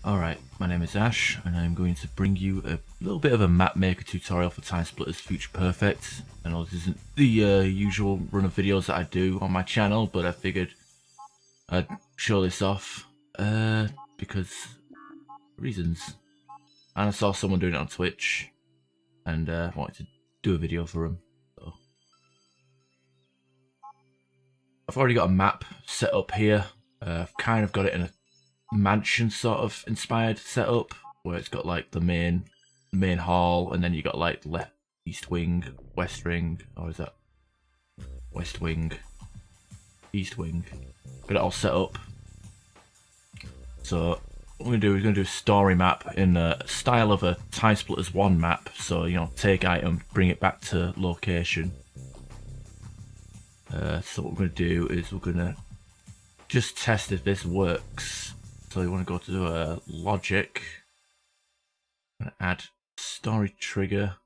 Alright, my name is Ash, and I'm going to bring you a little bit of a Mapmaker tutorial for Timesplitters Future Perfect. I know this isn't the usual run of videos that I do on my channel, but I figured I'd show this off because reasons. And I saw someone doing it on Twitch, and wanted to do a video for them. So I've already got a map set up here. I've kind of got it in a mansion sort of inspired setup where it's got like the main hall, and then you got like left, east wing, west wing, or is that west wing, east wing? Got it all set up. So what we're gonna do is a story map in the style of a Timesplitters 1 map. So you know, take item, bring it back to location. So what we're gonna do is we're gonna just test if this works. So you want to go to logic, and add story trigger,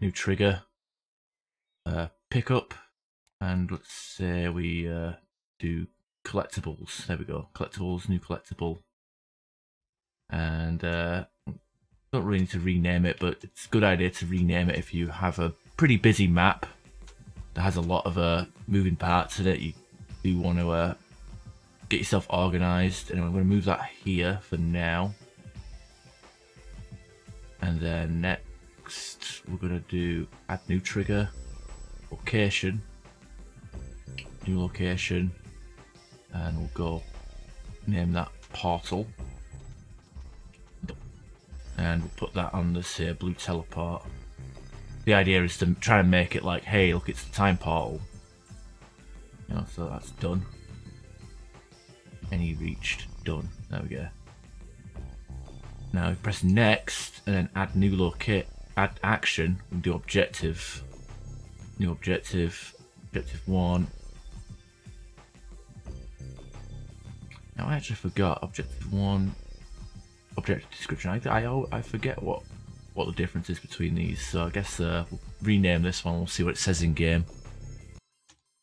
new trigger, pickup, and let's say we do collectibles. There we go, collectibles, new collectible, and don't really need to rename it, but it's a good idea to rename it if you have a pretty busy map that has a lot of moving parts in it. You do want to get yourself organized. Anyway, I'm going to move that here for now, and then next we're going to do add new trigger, location, new location, and we'll go name that portal, and we'll put that on the say blue teleport. The idea is to try and make it like, hey look, it's the time portal, you know. So that's done. Any reached, done. There we go. Now we press next and then add new add action, and do objective. New objective, objective 1. Now I actually forgot objective 1, objective description. I forget what the difference is between these, so I guess we'll rename this one. We'll see what it says in game.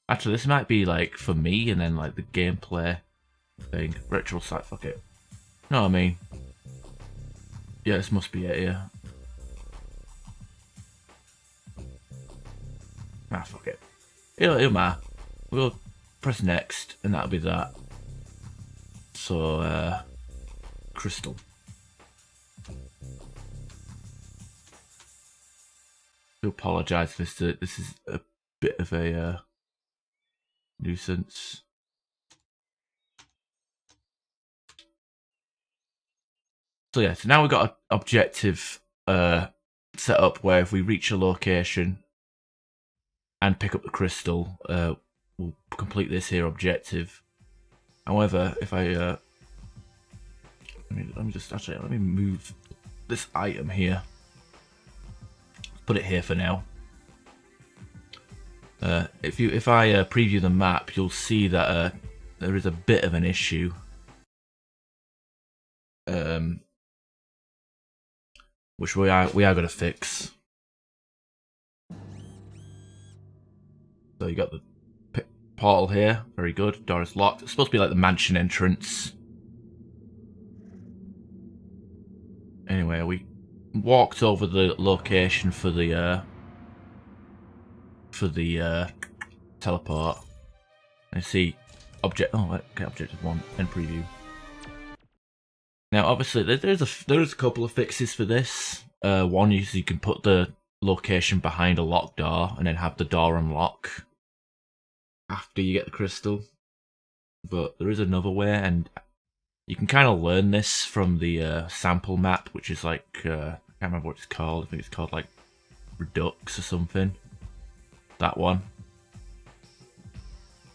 Actually, this might be like for me, and then like the gameplay thing. Retro site, fuck it. Know what I mean? Yeah, this must be it here. Ah, fuck it. It'll matter. We'll press next, and that'll be that. So, crystal. I do apologise for this. This is a bit of a nuisance. So yeah, so now we've got an objective set up where if we reach a location and pick up the crystal, we'll complete this here objective. However, if I let me move this item here. Put it here for now. If I preview the map, you'll see that there is a bit of an issue. Which we are going to fix. So you got the portal here, very good. Door is locked. It's supposed to be like the mansion entrance. Anyway, we walked over the location for the teleport. And see object. Oh, okay, objective 1 and preview. Now, obviously, there's a couple of fixes for this. One is you can put the location behind a locked door and then have the door unlock after you get the crystal. But there is another way, and you can kind of learn this from the sample map, which is like I can't remember what it's called. I think it's called like Redux or something. That one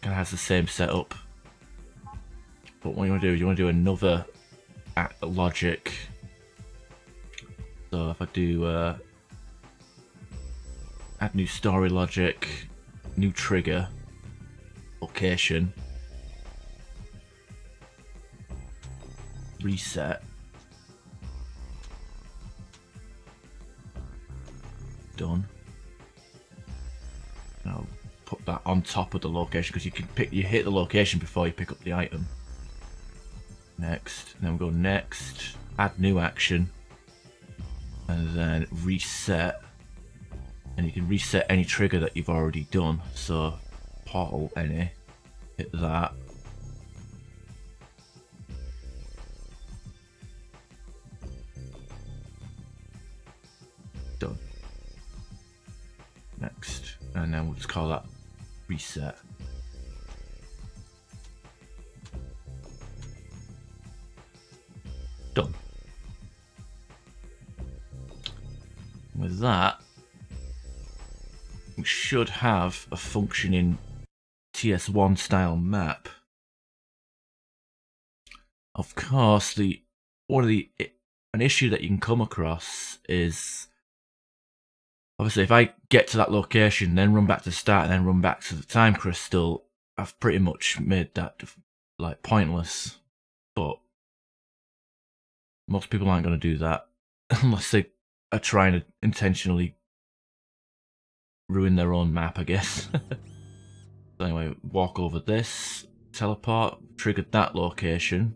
kind of has the same setup. But what you want to do is you want to do another logic. So if I do add new story logic, new trigger, location, reset, done. And I'll put that on top of the location because you hit the location before you pick up the item. Next, and then we'll go next, add new action, and then reset. And you can reset any trigger that you've already done. So portal any, hit that. Done. Next, and then we'll just call that reset. Done. With that, we should have a functioning TS1 style map. Of course, an issue that you can come across is obviously if I get to that location, then run back to start, and then run back to the time crystal, I've pretty much made that like pointless. But most people aren't going to do that unless they are trying to intentionally ruin their own map, I guess. So anyway, walk over this, teleport, triggered that location.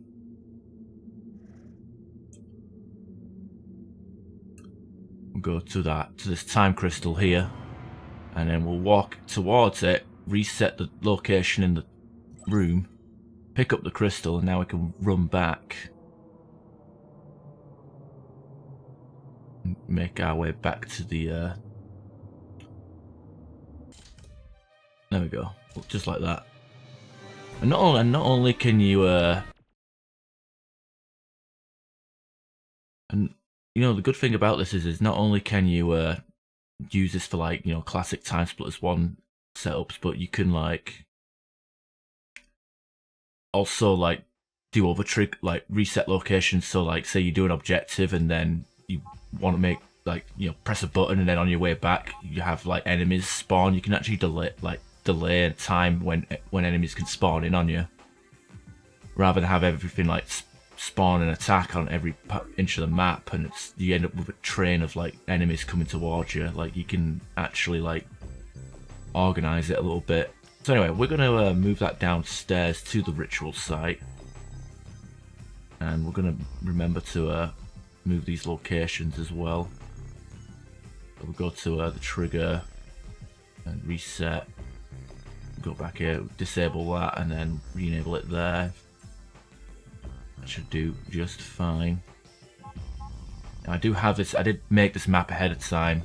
We'll go to this time crystal here, and then we'll walk towards it, reset the location in the room, pick up the crystal, and now we can run back. Make our way back to the there we go, just like that. And not only can you and you know the good thing about this is not only can you use this for like, you know, classic Timesplitters 1 setups, but you can like also like do other trick, like reset locations. So like say you do an objective and then you want to make, like, you know, press a button, and then on your way back you have like enemies spawn. You can actually delay time when enemies can spawn in on you, rather than have everything like spawn and attack on every inch of the map, and you end up with a train of like enemies coming towards you. Like you can actually like organize it a little bit. So anyway, we're gonna move that downstairs to the ritual site, and we're gonna remember to move these locations as well. So we'll go to the trigger and reset, go back here, disable that, and then re-enable it there. That should do just fine. Now, I do have this, I did make this map ahead of time,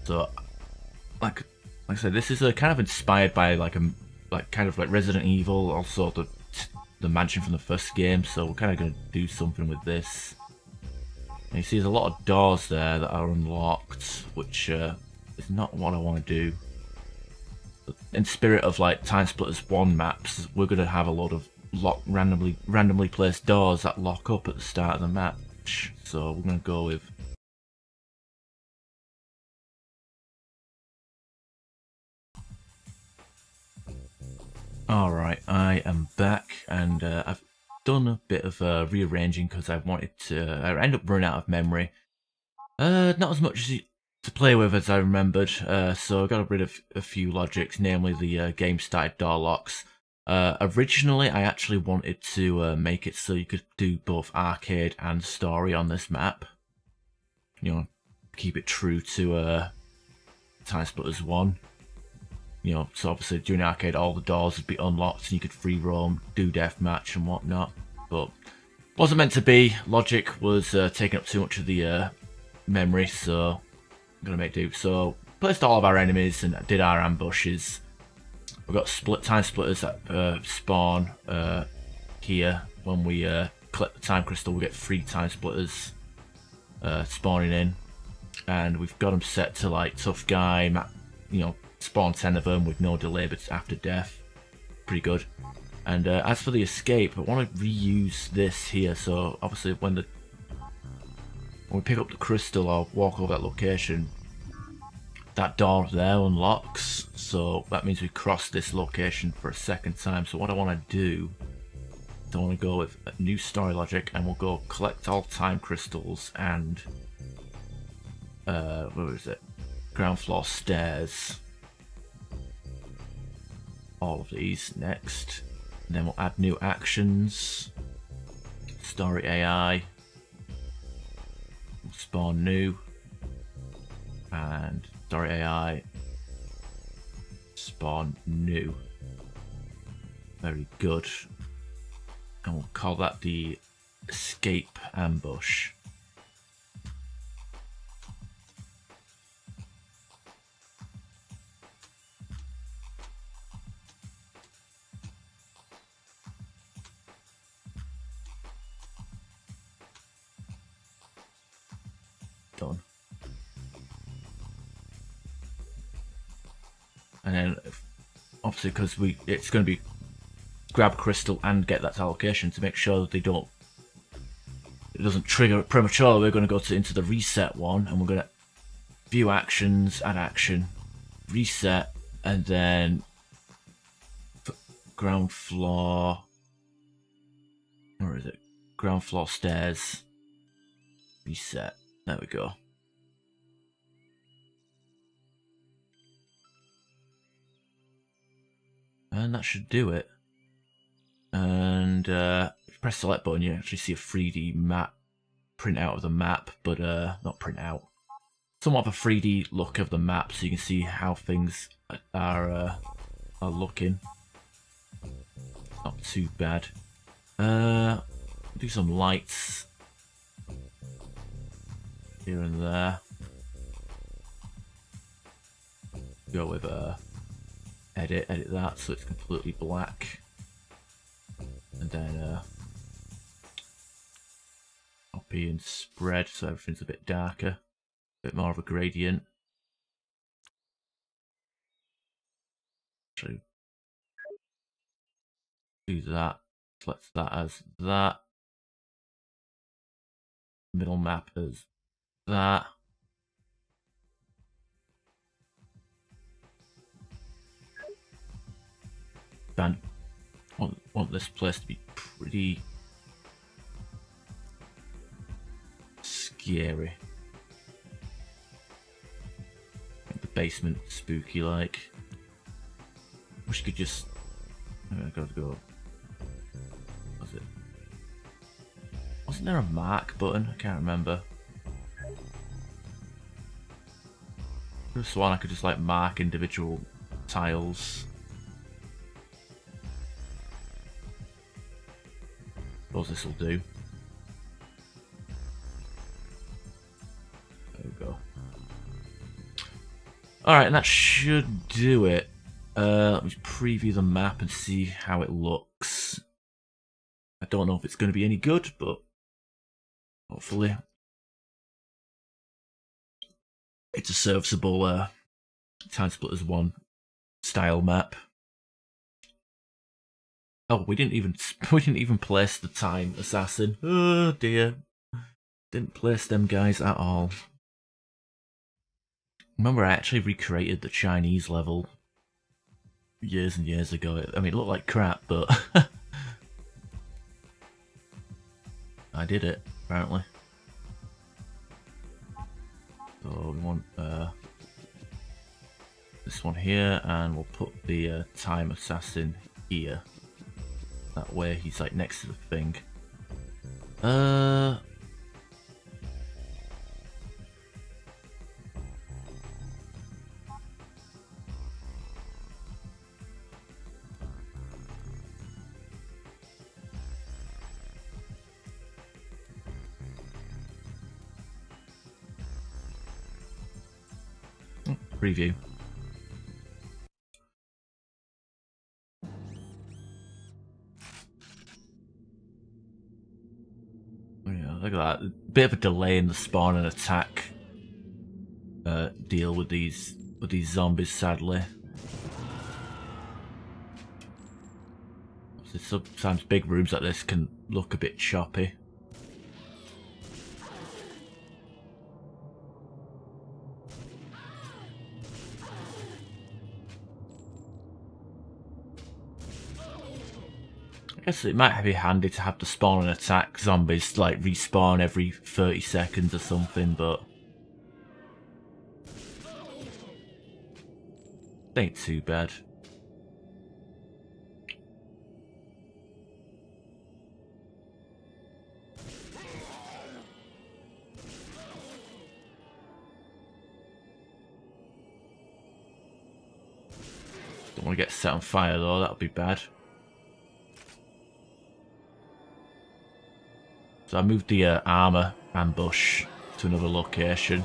so like I said, this is kind of inspired by like kind of like Resident Evil, also the mansion from the first game. So we're kind of going to do something with this. And you see there's a lot of doors there that are unlocked, which is not what I want to do. But in spirit of like Timesplitters 1 maps, we're going to have a lot of randomly placed doors that lock up at the start of the match. So we're going to go with alright, I am back, and I've done a bit of rearranging because I wanted to. I ended up running out of memory. Not as much to play with as I remembered, so I got rid of a few logics, namely the game started door locks. Originally, I actually wanted to make it so you could do both arcade and story on this map. You know, keep it true to Timesplitters 1. You know, so obviously during arcade all the doors would be unlocked and you could free roam, do deathmatch and whatnot. But wasn't meant to be. Logic was taking up too much of the memory, so I'm gonna make do. So placed all of our enemies and did our ambushes. We've got time splitters that spawn here. When we collect the time crystal, we get 3 time splitters spawning in, and we've got them set to like tough guy, you know, spawn 10 of them with no delay but after death. Pretty good. And as for the escape, I want to reuse this here. So obviously when we pick up the crystal or walk over that location, that door there unlocks, so that means we cross this location for a second time. So what I want to do, I want to go with a new story logic, and we'll go collect all time crystals and where is it? Ground floor stairs. All of these next. And then we'll add new actions. Story AI. We'll spawn new. And story AI. Spawn new. Very good. And we'll call that the escape ambush. Done. And then obviously because it's going to be grab crystal and get that allocation to make sure that it doesn't trigger prematurely. We're going to go into the reset one, and we're going to view actions, add action, reset, and then ground floor. Where is it? Ground floor stairs. Reset. There we go. And that should do it. And if you press select button, you actually see a 3D map print out of the map, but not print out. Somewhat of a 3D look of the map, so you can see how things are looking. Not too bad. Do some lights here and there. Go with edit that so it's completely black. And then copy and spread so everything's a bit darker, a bit more of a gradient. Actually, do that. Select that as that. Middle map as that. And want this place to be pretty scary. Make the basement spooky like. Wish you could just. I gotta go. Was it? Wasn't there a mark button? I can't remember. This one I could just like mark individual tiles. Suppose this will do. There we go. Alright, and that should do it. Let me preview the map and see how it looks. I don't know if it's going to be any good, but hopefully it's a serviceable Timesplitters 1 style map. Oh, we didn't even place the time assassin. Oh dear, didn't place them guys at all. Remember, I actually recreated the Chinese level years and years ago. I mean, it looked like crap, but I did it apparently. So we want this one here, and we'll put the time assassin here. That way he's like next to the thing. Preview. Yeah, look at that. Bit of a delay in the spawn and attack deal with these zombies, sadly. Sometimes big rooms like this can look a bit choppy. I guess it might be handy to have the spawn and attack zombies like respawn every 30 seconds or something, but it ain't too bad. want to get set on fire though, that would be bad. So I moved the armor ambush to another location.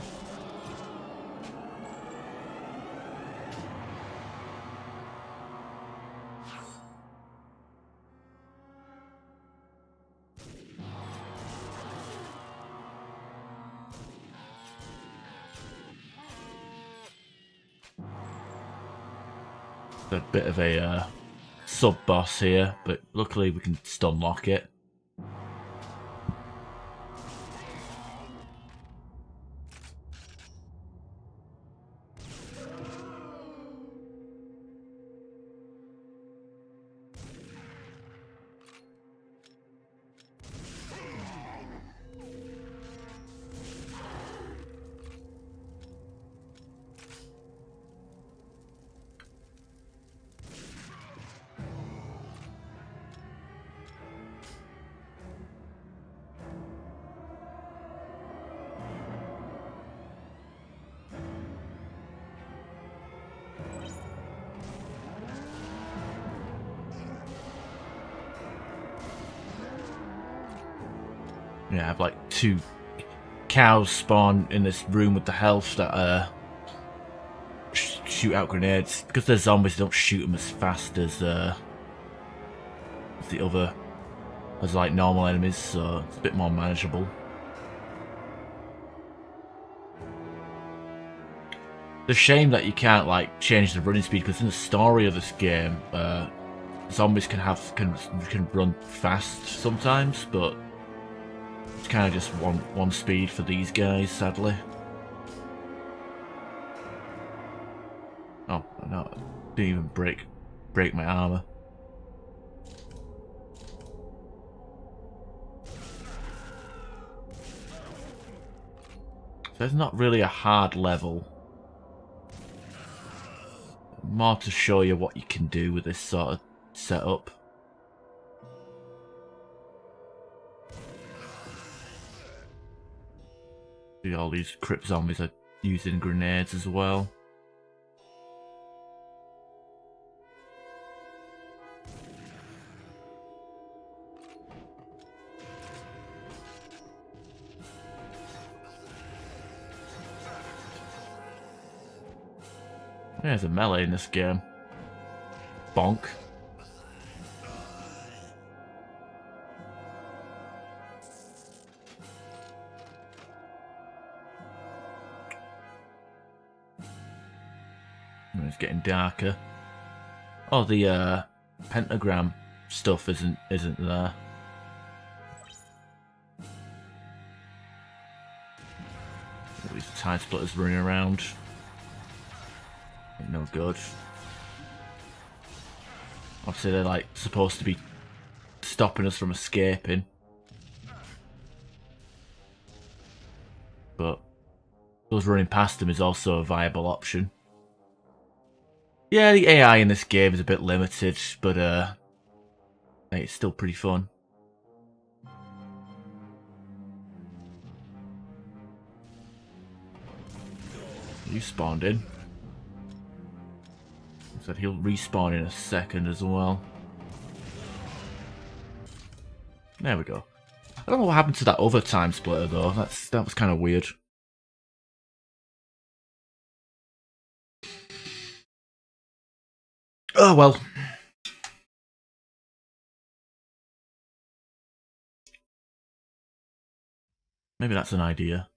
A bit of a sub-boss here, but luckily we can stun lock it. Yeah, I have like 2 cows spawn in this room with the health that shoot out grenades. Because they're zombies, they don't shoot them as fast as the other, as like normal enemies, so it's a bit more manageable. It's a shame that you can't like change the running speed, because in the story of this game, zombies can run fast sometimes, but it's kind of just one speed for these guys, sadly. Oh no! Didn't even break my armor. So it's not really a hard level. More to show you what you can do with this sort of setup. See, all these crypt zombies are using grenades as well. There's a melee in this game. Bonk. It's getting darker. Oh, the pentagram stuff isn't there. All these Timesplitters running around. Ain't no good. Obviously they're like supposed to be stopping us from escaping. But us running past them is also a viable option. Yeah, the AI in this game is a bit limited, but hey, it's still pretty fun. You spawned in. Said he'll respawn in a second as well. There we go. I don't know what happened to that other Timesplitter though. That was kind of weird. Oh well. Maybe that's an idea.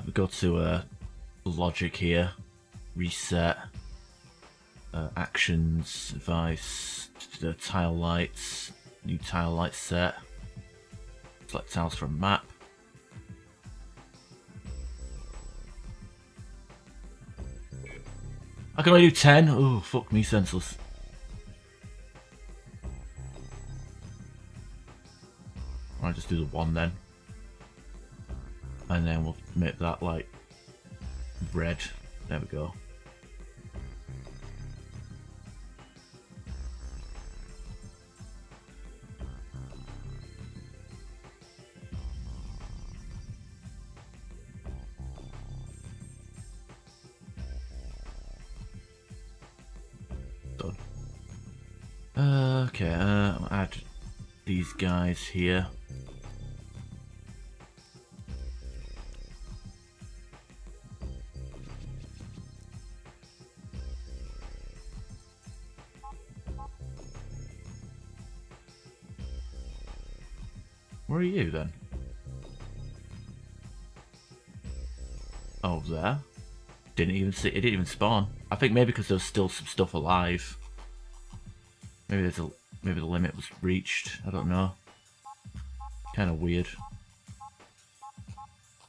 We go to logic here, reset, actions, advice, the tile lights, new tile light set, select tiles from map. I can only do 10? Oh, fuck me senseless. I'll just do the 1 then. And then we'll make that like red. There we go. Okay, I'll add these guys here. Where are you then? Oh, there. Didn't even see. It didn't even spawn. I think maybe because there was still some stuff alive. Maybe maybe the limit was reached. I don't know. Kind of weird.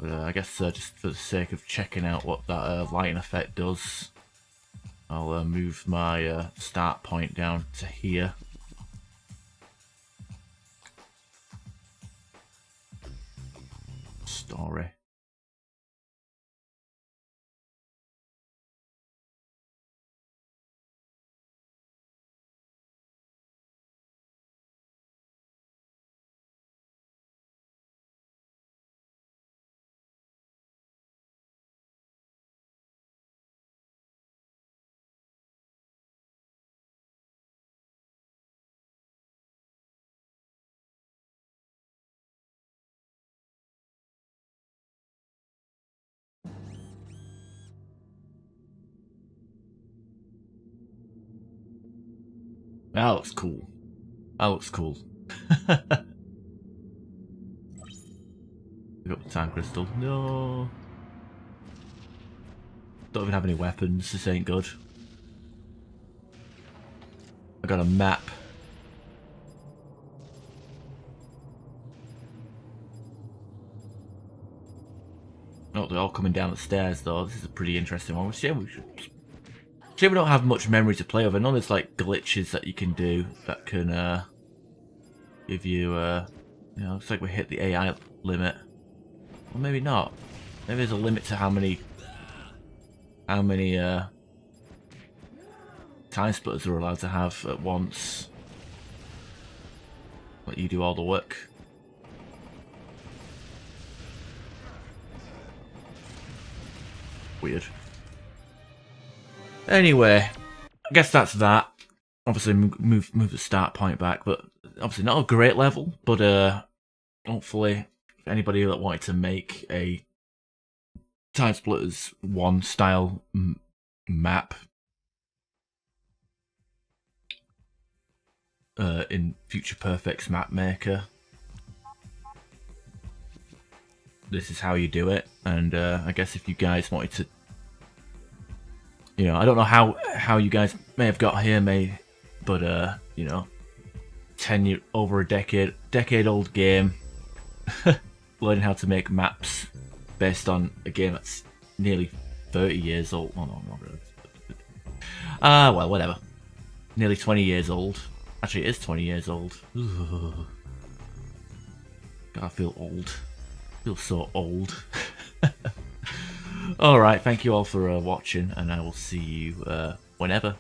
But I guess just for the sake of checking out what that lighting effect does, I'll move my start point down to here. Story. That looks cool. That looks cool. Pick up the time crystal. No. Don't even have any weapons. This ain't good. I got a map. Oh, they're all coming down the stairs though. This is a pretty interesting one. Shame we don't have much memory to play with. I know there's like glitches that you can do that can give you you know, looks like we hit the AI limit. Well, maybe not. Maybe there's a limit to how many time splitters are allowed to have at once. Let you do all the work. Weird. Anyway, I guess that's that. Obviously, move the start point back, but obviously not a great level. But hopefully, anybody that wanted to make a Timesplitters 1 style map in Future Perfect's Mapmaker, this is how you do it. And I guess if you guys wanted to, you know, I don't know how you guys may have got here, but you know, over a decade old game, learning how to make maps based on a game that's nearly 30 years old. Oh no, not really. Well, whatever. Nearly 20 years old. Actually, it is 20 years old. Ugh. God, I feel old. I feel so old. Alright, thank you all for watching, and I will see you whenever.